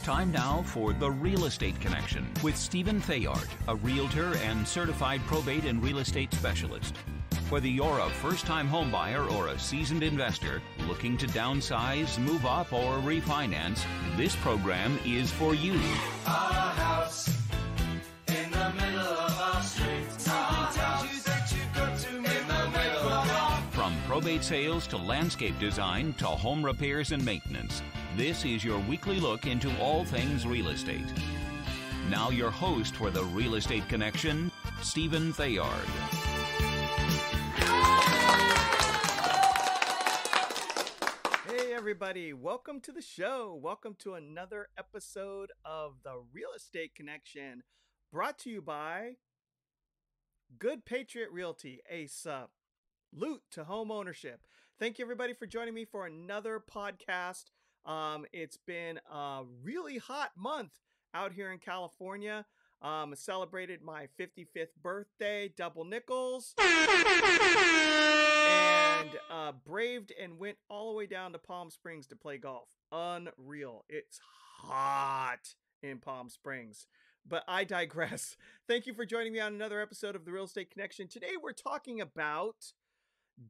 Time now for The Real Estate Connection with Stephen Theard, a realtor and certified probate and real estate specialist. Whether you're a first-time homebuyer or a seasoned investor looking to downsize, move up, or refinance, this program is for you. Our house in the middle of our street. From probate sales to landscape design to home repairs and maintenance, this is your weekly look into all things real estate. Now your host for The Real Estate Connection, Stephen Theard. Hey everybody, welcome to the show. Welcome to another episode of The Real Estate Connection, brought to you by Good Patriot Realty, a salute to home ownership. Thank you everybody for joining me for another podcast. It's been a really hot month out here in California. Celebrated my 55th birthday, double nickels, and braved and went all the way down to Palm Springs to play golf. Unreal. It's hot in Palm Springs, but I digress. Thank you for joining me on another episode of The Real Estate Connection. Today we're talking about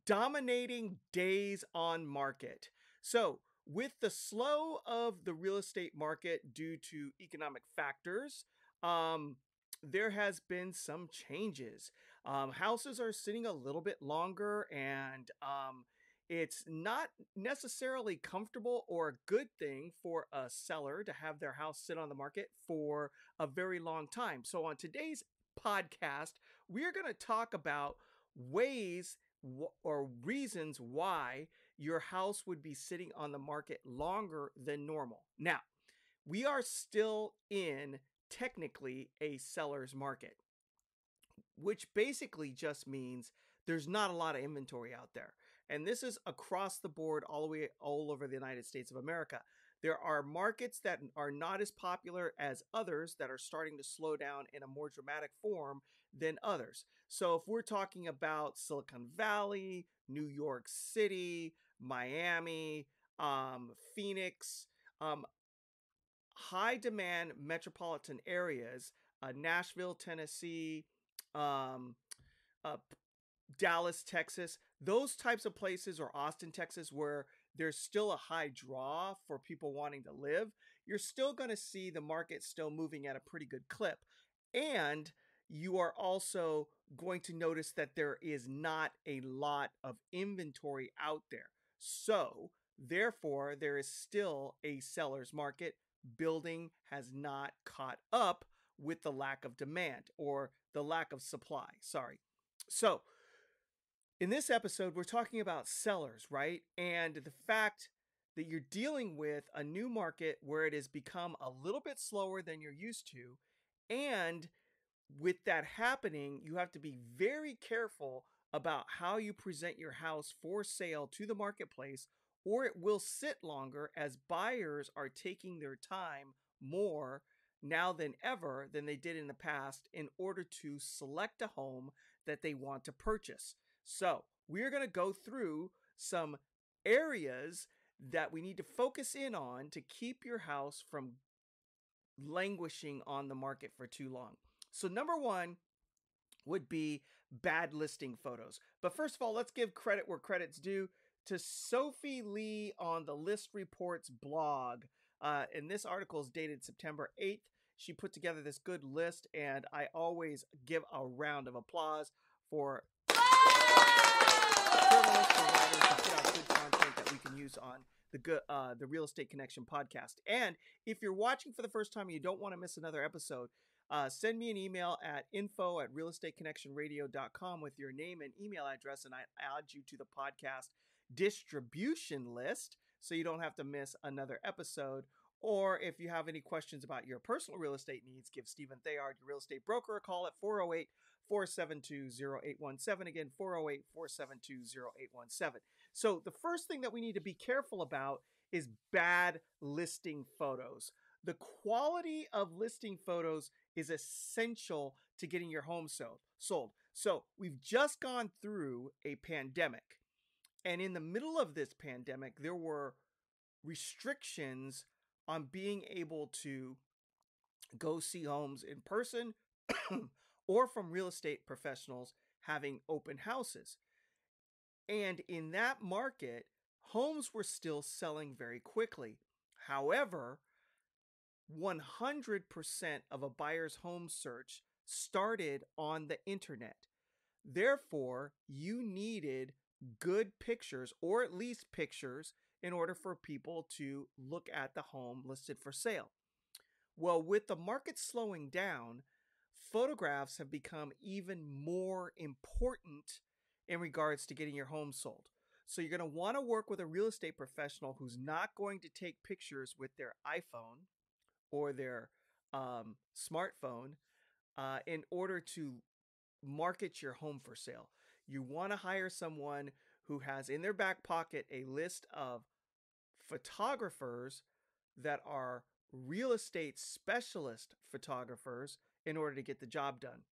dominating days on market. So with the slow of the real estate market due to economic factors, there has been some changes. Houses are sitting a little bit longer, and it's not necessarily comfortable or a good thing for a seller to have their house sit on the market for a very long time. So on today's podcast, we're going to talk about ways or reasons why your house would be sitting on the market longer than normal. Now, we are still in technically a seller's market, which basically just means there's not a lot of inventory out there. And this is across the board, all over the United States of America. There are markets that are not as popular as others that are starting to slow down in a more dramatic form than others. So if we're talking about Silicon Valley, New York City, Miami, Phoenix, high demand metropolitan areas, Nashville, Tennessee, Dallas, Texas, those types of places, or Austin, Texas, where there's still a high draw for people wanting to live, you're still going to see the market still moving at a pretty good clip. And you are also going to notice that there is not a lot of inventory out there. So therefore, there is still a seller's market. Building has not caught up with the lack of demand, or the lack of supply. Sorry. So in this episode, we're talking about sellers, right? And the fact that you're dealing with a new market where it has become a little bit slower than you're used to. And with that happening, you have to be very careful about how you present your house for sale to the marketplace, or it will sit longer as buyers are taking their time more now than ever than they did in the past in order to select a home that they want to purchase. So we're going to go through some areas that we need to focus in on to keep your house from languishing on the market for too long. So number one would be bad listing photos. But first of all, let's give credit where credit's due to Sophie Lee on the List Reports blog. And this article is dated September 8th. She put together this good list, and I always give a round of applause for journalists and writers who put out good content that we can use on the Real Estate Connection podcast. And if you're watching for the first time and you don't want to miss another episode, send me an email at info@realestateconnectionradio.com with your name and email address, and I add you to the podcast distribution list so you don't have to miss another episode. Or if you have any questions about your personal real estate needs, give Stephen Theard, your real estate broker, a call at 408-472-0817. Again, 408-472-0817. So the first thing that we need to be careful about is bad listing photos. The quality of listing photos is essential to getting your home sold. So we've just gone through a pandemic. And in the middle of this pandemic, there were restrictions on being able to go see homes in person or from real estate professionals having open houses. And in that market, homes were still selling very quickly. However, 100% of a buyer's home search started on the internet. Therefore, you needed good pictures, or at least pictures, in order for people to look at the home listed for sale. Well, with the market slowing down, photographs have become even more important in regards to getting your home sold. So you're going to want to work with a real estate professional who's not going to take pictures with their iPhone or their smartphone in order to market your home for sale. You want to hire someone who has in their back pocket a list of photographers that are real estate specialist photographers in order to get the job done.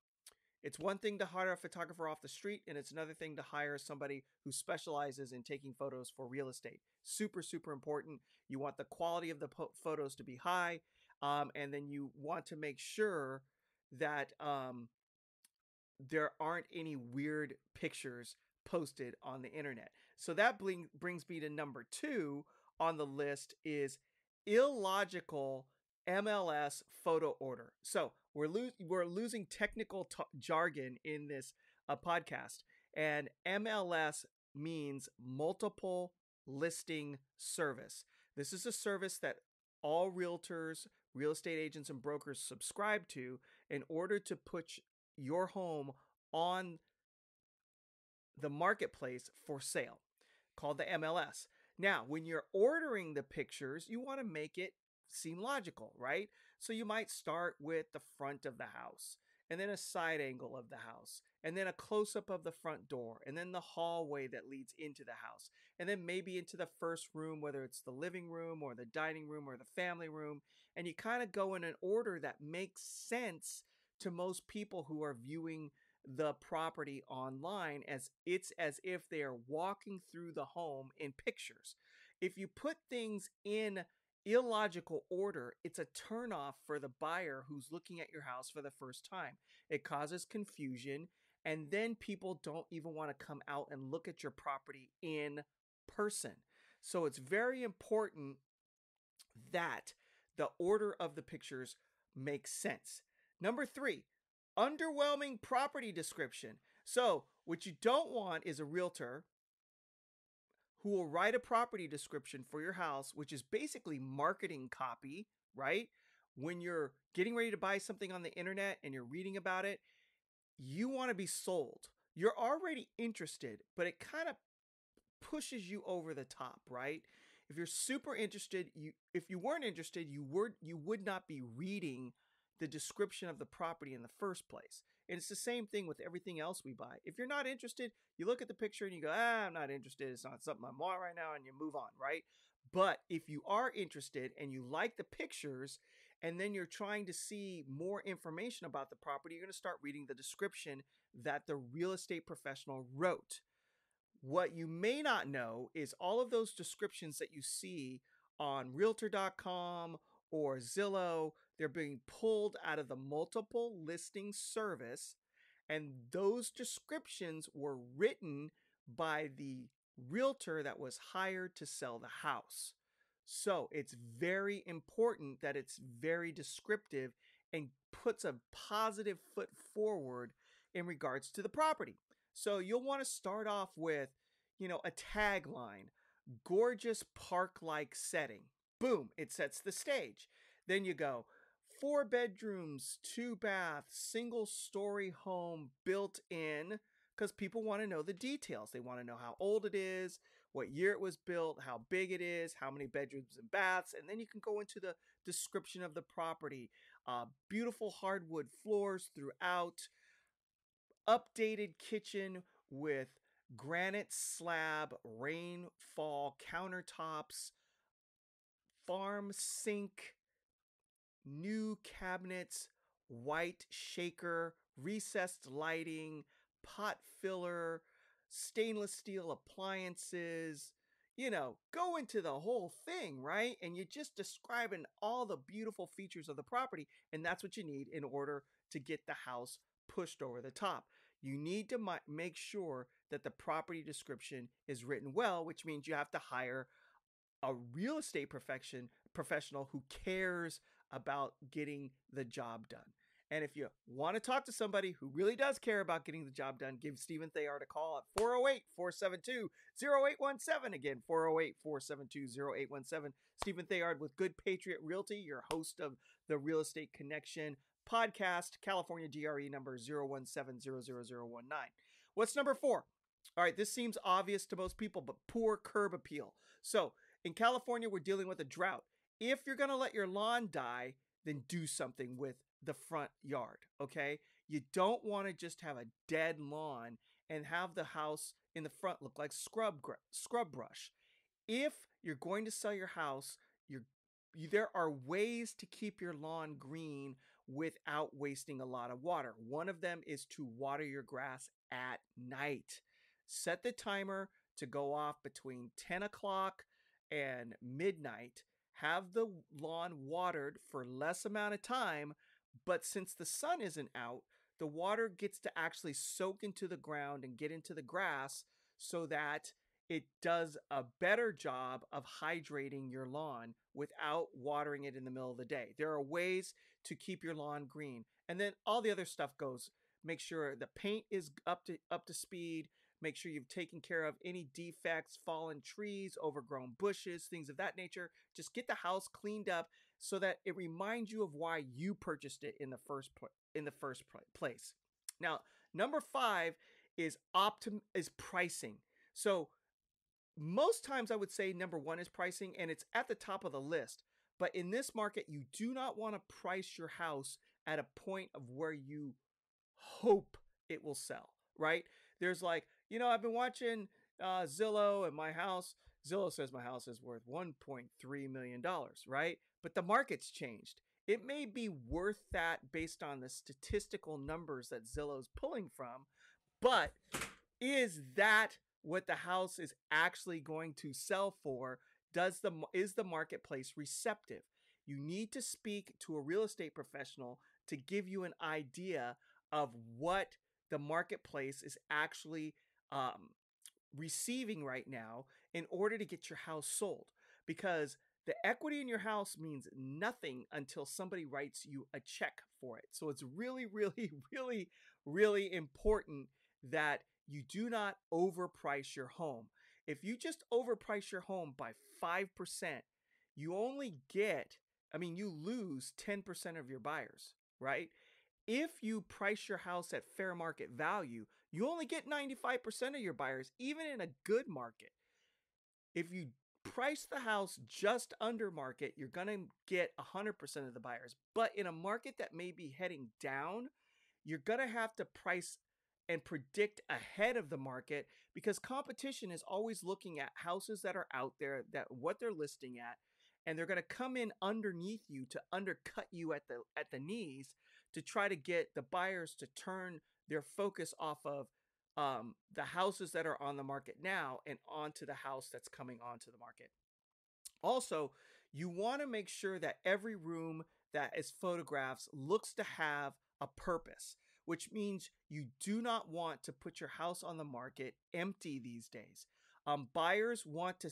It's one thing to hire a photographer off the street, and it's another thing to hire somebody who specializes in taking photos for real estate. Super, super important. You want the quality of the photos to be high, and then you want to make sure that there aren't any weird pictures posted on the internet. So that brings me to number 2 on the list is illogical MLS photo order. So we're losing technical jargon in this podcast, and MLS means multiple listing service. This is a service that all realtors, real estate agents, and brokers subscribe to in order to put your home on the marketplace for sale, called the MLS. Now, when you're ordering the pictures, you want to make it seem logical, right? So you might start with the front of the house, and then a side angle of the house, and then a close-up of the front door, and then the hallway that leads into the house, and then maybe into the first room, whether it's the living room or the dining room or the family room, and you kind of go in an order that makes sense to most people who are viewing the property online, as if they are walking through the home in pictures. If you put things in illogical order, it's a turnoff for the buyer who's looking at your house for the first time. It causes confusion, and then people don't even want to come out and look at your property in person. So it's very important that the order of the pictures makes sense. Number 3, underwhelming property description. So what you don't want is a realtor who will write a property description for your house, which is basically marketing copy, right? When you're getting ready to buy something on the internet and you're reading about it, you want to be sold. You're already interested, but it kind of pushes you over the top, right? If you're super interested, if you weren't interested, you would not be reading the description of the property in the first place. And it's the same thing with everything else we buy. If you're not interested, you look at the picture and you go, I'm not interested. It's not something I want right now, and you move on, right? But if you are interested and you like the pictures, and then you're trying to see more information about the property, you're going to start reading the description that the real estate professional wrote. What you may not know is all of those descriptions that you see on Realtor.com or Zillow, they're being pulled out of the multiple listing service, and those descriptions were written by the realtor that was hired to sell the house. So it's very important that it's very descriptive and puts a positive foot forward in regards to the property. So you'll want to start off with, a tagline, gorgeous park-like setting. Boom, it sets the stage. Then you go, 4 bedrooms, 2 baths, single-story home built in, because people want to know the details. They want to know how old it is, what year it was built, how big it is, how many bedrooms and baths, and then you can go into the description of the property. Beautiful hardwood floors throughout, updated kitchen with granite slab, rainfall countertops, farm sink, new cabinets, white shaker, recessed lighting, pot filler, stainless steel appliances, go into the whole thing, right? And you're just describing all the beautiful features of the property. And that's what you need in order to get the house pushed over the top. You need to make sure that the property description is written well, which means you have to hire a real estate professional who cares about getting the job done. And if you want to talk to somebody who really does care about getting the job done, give Stephen Theard a call at 408-472-0817. Again, 408-472-0817. Stephen Theard with Good Patriot Realty, your host of the Real Estate Connection podcast, California GRE number 017000019. What's number 4? All right, this seems obvious to most people, but poor curb appeal. So in California, we're dealing with a drought. If you're going to let your lawn die, then do something with the front yard, okay? You don't want to just have a dead lawn and have the house in the front look like scrub brush. If you're going to sell your house, there are ways to keep your lawn green without wasting a lot of water. One of them is to water your grass at night. Set the timer to go off between 10 o'clock and midnight. Have the lawn watered for less amount of time, but since the sun isn't out, the water gets to actually soak into the ground and get into the grass so that it does a better job of hydrating your lawn without watering it in the middle of the day. There are ways to keep your lawn green. And then all the other stuff goes. Make sure the paint is up to speed. Make sure you've taken care of any defects, fallen trees, overgrown bushes, things of that nature. Just get the house cleaned up so that it reminds you of why you purchased it in the first place. Now, number 5 is pricing. So most times I would say number 1 is pricing, and it's at the top of the list. But in this market, you do not want to price your house at a point of where you hope it will sell, right? There's like, I've been watching Zillow, and Zillow says my house is worth $1.3 million, right? But the market's changed. It may be worth that based on the statistical numbers that Zillow's pulling from, but is that what the house is actually going to sell for? Is the marketplace receptive? You need to speak to a real estate professional to give you an idea of what the marketplace is actually receiving right now in order to get your house sold. Because the equity in your house means nothing until somebody writes you a check for it. So it's really, really, really, really important that you do not overprice your home. If you just overprice your home by 5%, you lose 10% of your buyers, right? If you price your house at fair market value, you only get 95% of your buyers, even in a good market. If you price the house just under market, you're going to get 100% of the buyers. But in a market that may be heading down, you're going to have to price and predict ahead of the market, because competition is always looking at houses that are out there, that what they're listing at, and they're going to come in underneath you to undercut you at the knees to try to get the buyers to turn their focus off of the houses that are on the market now and onto the house that's coming onto the market. Also, you want to make sure that every room that is photographed looks to have a purpose, which means you do not want to put your house on the market empty these days. Buyers want to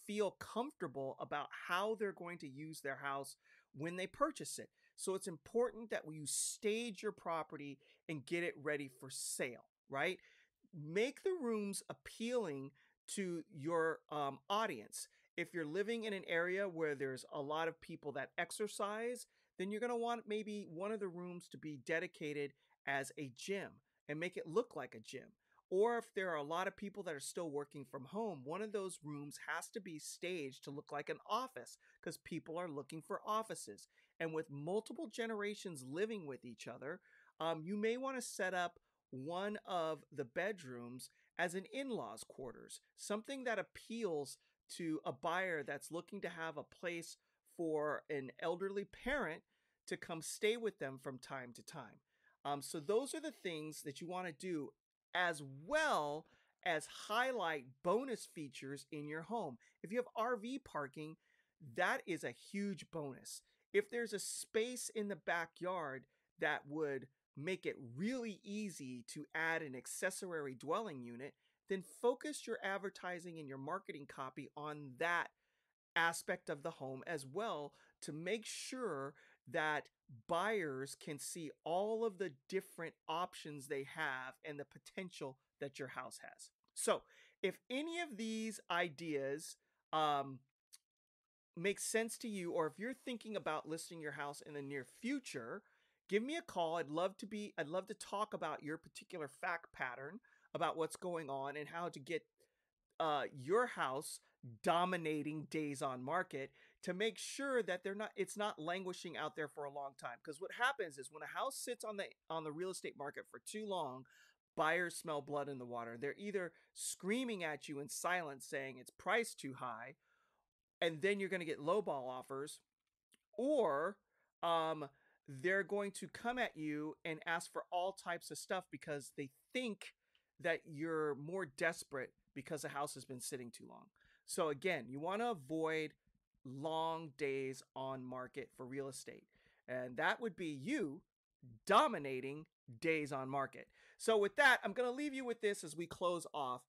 feel comfortable about how they're going to use their house when they purchase it. So it's important that you stage your property and get it ready for sale, right? Make the rooms appealing to your audience. If you're living in an area where there's a lot of people that exercise, then you're going to want maybe one of the rooms to be dedicated as a gym and make it look like a gym. Or if there are a lot of people that are still working from home, one of those rooms has to be staged to look like an office, because people are looking for offices. And with multiple generations living with each other, you may want to set up one of the bedrooms as an in-laws quarters, something that appeals to a buyer that's looking to have a place for an elderly parent to come stay with them from time to time. So those are the things that you want to do, as well as highlight bonus features in your home. If you have RV parking, that is a huge bonus. If there's a space in the backyard that would make it really easy to add an accessory dwelling unit, then focus your advertising and your marketing copy on that aspect of the home as well, to make sure that buyers can see all of the different options they have and the potential that your house has. So if any of these ideas make sense to you, or if you're thinking about listing your house in the near future, give me a call. I'd love to talk about your particular fact pattern, about what's going on and how to get your house dominating days on market, to make sure that it's not languishing out there for a long time. Because what happens is when a house sits on the real estate market for too long, buyers smell blood in the water. They're either screaming at you in silence saying it's priced too high, and then you're going to get lowball offers, or they're going to come at you and ask for all types of stuff because they think that you're more desperate because the house has been sitting too long. So again, you want to avoid long days on market for real estate. And that would be you dominating days on market. So with that, I'm going to leave you with this as we close off.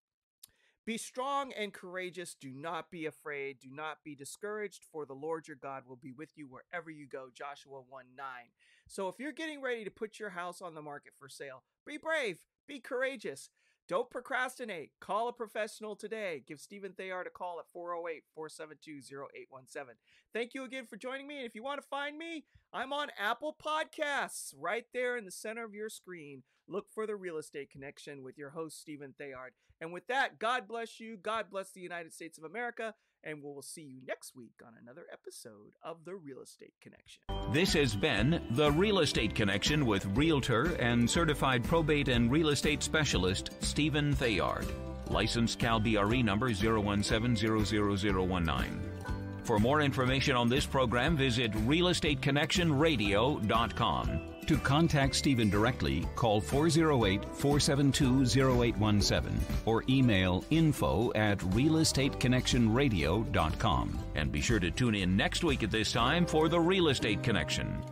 Be strong and courageous. Do not be afraid. Do not be discouraged, for the Lord your God will be with you wherever you go. Joshua 1:9. So if you're getting ready to put your house on the market for sale, be brave, be courageous. Don't procrastinate. Call a professional today. Give Stephen Theard a call at 408-472-0817. Thank you again for joining me. And if you want to find me, I'm on Apple Podcasts right there in the center of your screen. Look for The Real Estate Connection with your host, Stephen Theard. And with that, God bless you. God bless the United States of America. And we will see you next week on another episode of The Real Estate Connection. This has been The Real Estate Connection with Realtor and Certified Probate and Real Estate Specialist Stephen Theard. Licensed Cal BRE number 0170019. For more information on this program, visit realestateconnectionradio.com. To contact Stephen directly, call 408-472-0817 or email info@realestateconnectionradio.com. And be sure to tune in next week at this time for The Real Estate Connection.